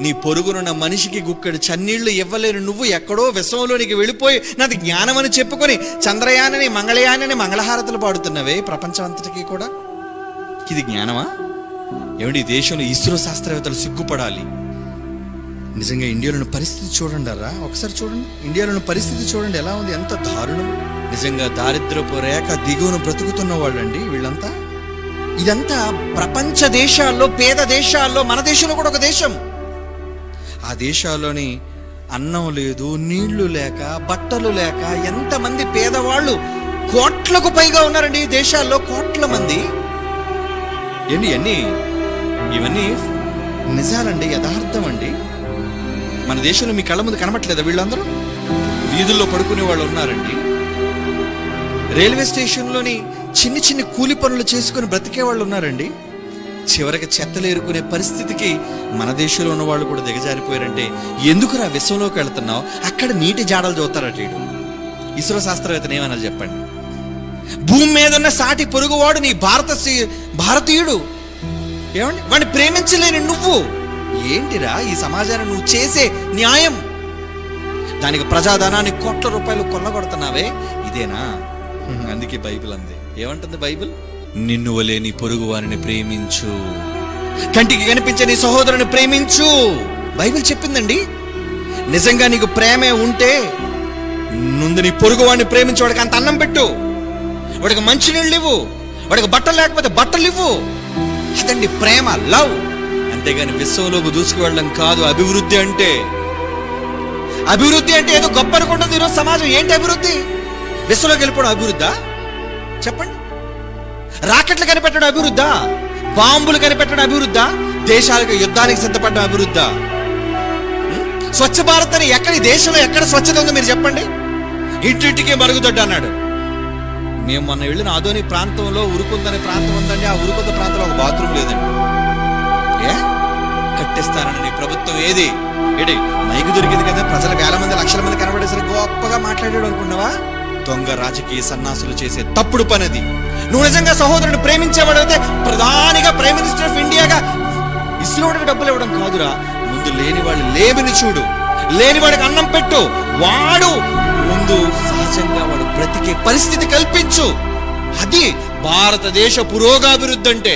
నీ పొరుగునున్న మనిషికి గుక్కడి చన్నీళ్లు ఇవ్వలేని నువ్వు ఎక్కడో విశ్వంలోనికి వెళ్ళిపోయి నాది జ్ఞానం అని చెప్పుకొని చంద్రయానని మంగళయానని మంగళహారతులు పాడుతున్నవే ప్రపంచం అంతటికీ కూడా. ఇది జ్ఞానమా? ఏమండి, దేశంలో ఇస్రో శాస్త్రవేత్తలు సిగ్గుపడాలి. నిజంగా ఇండియాలోని పరిస్థితి చూడండి రా, ఒకసారి చూడండి. ఇండియాలోని పరిస్థితి చూడండి ఎలా ఉంది, ఎంత దారుణం. నిజంగా దారిద్రపు రేఖ దిగువను బ్రతుకుతున్న వాళ్ళండి వీళ్ళంతా. ఇదంతా ప్రపంచ దేశాల్లో, పేద దేశాల్లో, మన దేశంలో కూడా ఒక దేశం. ఆ దేశాల్లోని అన్నం లేదు, నీళ్లు లేక, బట్టలు లేక ఎంతమంది పేదవాళ్ళు కోట్లకు పైగా ఉన్నారండి ఈ దేశాల్లో, కోట్ల మంది. ఇవన్నీ నిజాలండి, యథార్థం అండి. మన దేశంలో మీ కళ్ళ ముందు కనబట్లేదా? వీళ్ళందరూ వీధుల్లో పడుకునే వాళ్ళు ఉన్నారండి. రైల్వే స్టేషన్లోని చిన్ని చిన్ని కూలి పనులు చేసుకుని బ్రతికే వాళ్ళు ఉన్నారండి. చివరికి చెత్తలు ఏరుకునే పరిస్థితికి మన దేశంలో ఉన్న వాళ్ళు కూడా దిగజారిపోయారంటే ఎందుకురా విశ్వంలోకి వెళుతున్నావు? అక్కడ నీటి జాడలు చూస్తారట. ఇస్రో శాస్త్రవేత్తలు ఏమన్నా చెప్పండి. భూమి మీద ఉన్న సాటి పొరుగువాడు నీ భారతీయుడు. ఏమండి, వాడిని ప్రేమించలేని నువ్వు ఏంటిరా ఈ సమాజాన్ని నువ్వు చేసే న్యాయం? దానికి ప్రజాధనాన్ని కోట్ల రూపాయలు కొల్లగొడుతున్నావే, ఇదేనా? అందుకే బైబిల్ అంది. ఏమంటుంది బైబిల్? నిన్ను వలే నీ పొరుగు వారిని ప్రేమించు, కంటికి కనిపించే నీ సహోదరుని ప్రేమించు. బైబిల్ చెప్పిందండి. నిజంగా నీకు ప్రేమే ఉంటే ముందు నీ పొరుగు వాడిని ప్రేమించు. వాడికి అంత అన్నం పెట్టు, వాడికి మంచి నీళ్ళు ఇవ్వు, వాడికి బట్టలు లేకపోతే బట్టలు ఇవ్వు. అదండి ప్రేమ, లవ్. అంతేగాని విశ్వంలోకి దూసుకు వెళ్ళడం కాదు అభివృద్ధి అంటే. అభివృద్ధి అంటే ఏదో గొప్ప అనుకుంటుంది ఈరోజు సమాజం. ఏంటి అభివృద్ధి? విశ్వంలోకి వెళ్ళిపోవడం అభివృద్ధా? చెప్పండి. రాకెట్లు కనిపెట్టడం అభివృద్ధా? బాంబులు కనిపెట్టడం అభివృద్ధా? దేశాలకు యుద్ధానికి సిద్ధపడడం అభివృద్ధా? స్వచ్ఛ భారత్ అని ఎక్కడ, ఈ దేశంలో ఎక్కడ స్వచ్ఛత ఉందో మీరు చెప్పండి. ఇంటింటికి మరుగుదొడ్డి అన్నాడు. మేము మొన్న వెళ్ళిన ఆదోని ప్రాంతంలో ఉరుకుందనే ప్రాంతం ఉందండి. ఆ ఉరుకుంద ప్రాంతంలో ఒక బాత్రూమ్ లేదండి. కట్టిస్తానని ప్రభుత్వం ఏది మైకు దొరికింది కదా, ప్రజలు వేల మంది లక్షల మంది కనబడేసరికి గొప్పగా మాట్లాడాడు అనుకున్నావా? దొంగ రాజకీయ సన్నాసులు చేసే తప్పుడు పనిది. నువ్వు నిజంగా సహోదరుని ప్రేమించేవాడు అయితే ప్రధానిగా, ప్రైమ్ మినిస్టర్ ఆఫ్ ఇండియాగా ఇస్రోడికి డబ్బులు ఇవ్వడం కాదురా. ముందు లేని వాళ్ళు లేమిని చూడు, లేని వాడికి అన్నం పెట్టు, వాడు ముందు సహజంగా వాడు బ్రతికే పరిస్థితి కల్పించు. అది భారతదేశ పురోగాభివృద్ధి అంటే.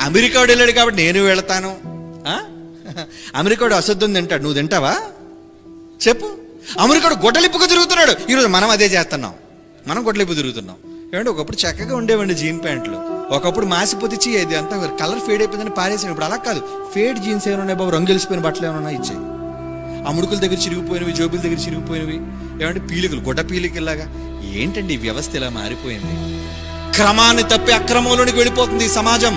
అమెరికాడు వెళ్ళాడు కాబట్టి నేను వెళతాను. అమెరికాడు అసద్దుని తింటాడు, నువ్వు తింటావా? చెప్పు. అమెరికాడు గొడ్డలిప్పుగా తిరుగుతున్నాడు, ఈరోజు మనం అదే చేస్తున్నాం. మనం గొడ్డలిప్పు తిరుగుతున్నాం. ఏమంటే ఒకప్పుడు చక్కగా ఉండేవండి జీన్ ప్యాంట్లు, ఒకప్పుడు మాసిపోతే ఇది అంతా కలర్ ఫేడ్ అయిపోయిందని పారేసాను. ఇప్పుడు అలా కాదు. ఫేడ్ జీన్స్ ఏమైనా ఉన్నాయి బాబు, రంగు గెలిచిపోయిన బట్టలు ఏమైనా ఇచ్చాయి. ఆ ముడుకుల దగ్గర చిరిగిపోయినవి, జోబుల దగ్గర చిరిగిపోయినవి, ఏమంటే పీలికలు, గొడ్డ పీలికల్లాగా. ఏంటండి ఈ వ్యవస్థ ఇలా మారిపోయింది? క్రమాన్ని తప్పి అక్రమంలోనికి వెళ్ళిపోతుంది ఈ సమాజం.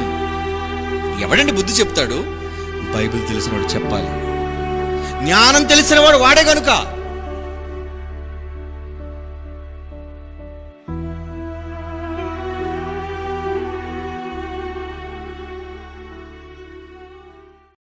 ఎవడండి బుద్ధి చెప్తాడు? బైబిల్ తెలిసినవాడు చెప్పాలి. జ్ఞానం తెలిసినవాడు వాడే కనుక